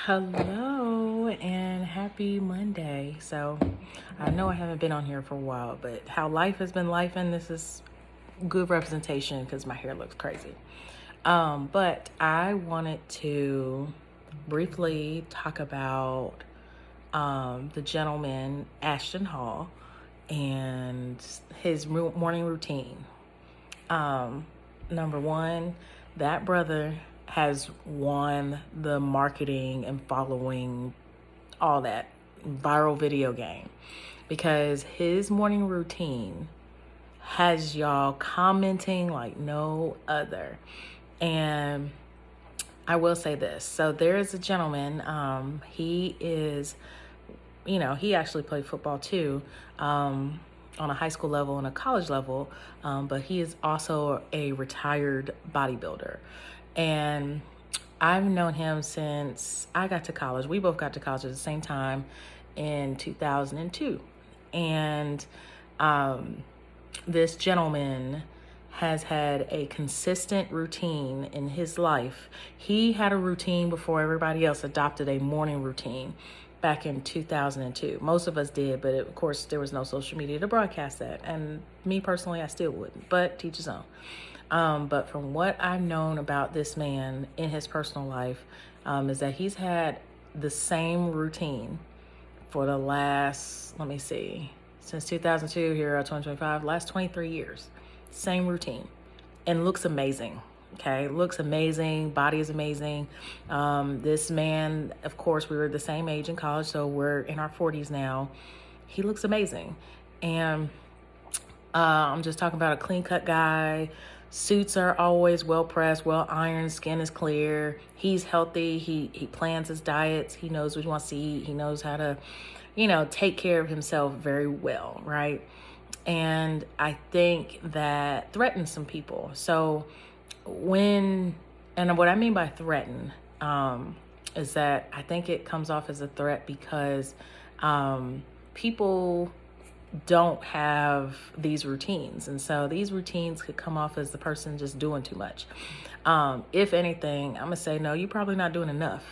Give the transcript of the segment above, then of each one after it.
Hello and happy Monday. So, I know I haven't been on here for a while, but how life has been life, and this is good representation because my hair looks crazy. But I wanted to briefly talk about the gentleman Ashton Hall and his morning routine. Um, Number one, that brother has won the marketing and following, all that viral video game, because his morning routine has y'all commenting like no other. And I will say this. So there is a gentleman, he is, he actually played football too, on a high school level and a college level, but he is also a retired bodybuilder. And I've known him since I got to college. We both got to college at the same time in 2002. And this gentleman has had a consistent routine in his life. He had a routine before everybody else adopted a morning routine back in 2002. Most of us did, but of course there was no social media to broadcast that. And me personally, I still wouldn't, but teach his own. But from what I've known about this man in his personal life, is that he's had the same routine for the last, let me see, since 2002, here at 2025, last 23 years. Same routine. And looks amazing. Okay, looks amazing. Body is amazing. This man, of course, we were the same age in college, so we're in our 40s now. He looks amazing. And I'm just talking about a clean cut guy. Suits are always well pressed, well ironed, skin is clear. He's healthy. He plans his diets. He knows what he wants to eat. He knows how to, take care of himself very well, right? And I think that threatens some people. So and what I mean by threaten, is that I think it comes off as a threat because people don't have these routines. And so these routines could come off as the person just doing too much. If anything, I'm gonna say, no, you're probably not doing enough,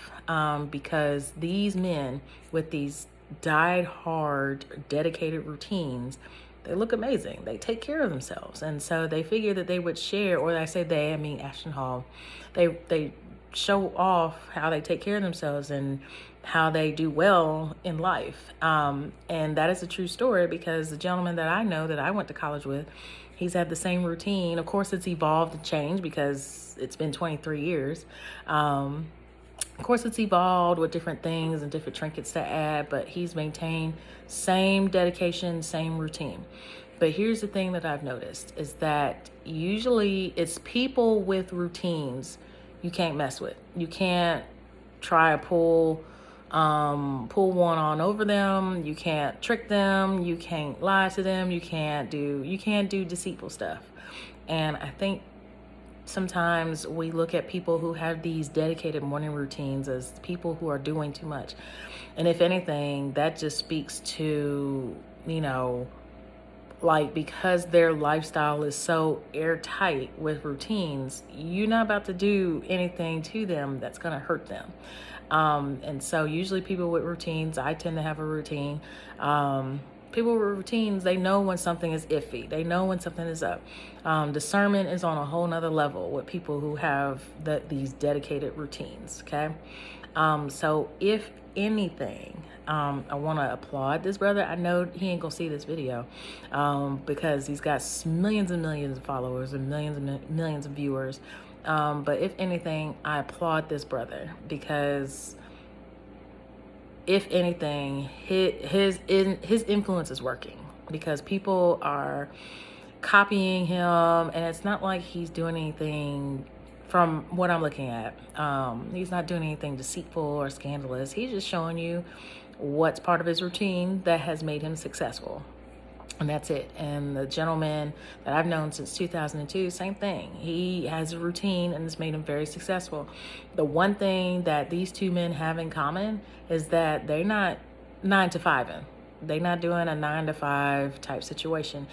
because these men with these died hard, dedicated routines, they look amazing. They take care of themselves. And so they figure that they would share, or I say they, I mean Ashton Hall, they show off how they take care of themselves and how they do well in life. And that is a true story because the gentleman that I know that I went to college with, he's had the same routine. Of course, it's evolved and changed because it's been 23 years. Of course, it's evolved with different things and different trinkets to add, but he's maintained same dedication, same routine. But here's the thing that I've noticed is that usually it's people with routines you can't mess with. You can't try to pull one on over them. You can't trick them. You can't lie to them. You can't do deceitful stuff. And I think sometimes we look at people who have these dedicated morning routines as people who are doing too much. And if anything, that just speaks to, like, because their lifestyle is so airtight with routines, you're not about to do anything to them that's going to hurt them. And so usually people with routines, I tend to have a routine. People with routines, they know when something is iffy. They know when something is up. Discernment is on a whole nother level with people who have these dedicated routines, okay? So if anything, I want to applaud this brother. I know he ain't gonna see this video, because he's got millions and millions of followers and millions of viewers. But if anything, I applaud this brother because if anything, his influence is working because people are copying him, and it's not like he's doing anything. From what I'm looking at, he's not doing anything deceitful or scandalous. He's just showing you what's part of his routine that has made him successful. And that's it. And the gentleman that I've known since 2002, same thing. He has a routine and it's made him very successful. The one thing that these two men have in common is that they're not 9 to 5. They're not doing a 9 to 5 type situation.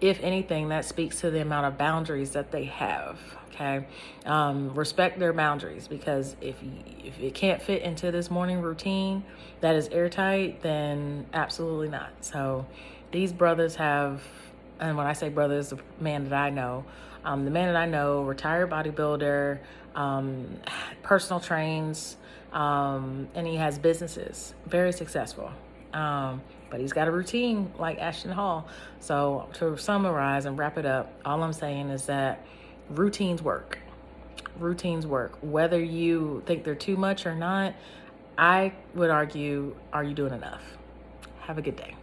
if anything, that speaks to the amount of boundaries that they have. Okay, respect their boundaries, because if it can't fit into this morning routine that is airtight, then absolutely not. So these brothers have, and when I say brothers, the man that I know, retired bodybuilder, personal trains, and he has businesses, very successful. But he's got a routine like Ashton Hall. So to summarize and wrap it up, all I'm saying is that routines work. Routines work. Whether you think they're too much or not, I would argue, are you doing enough? Have a good day.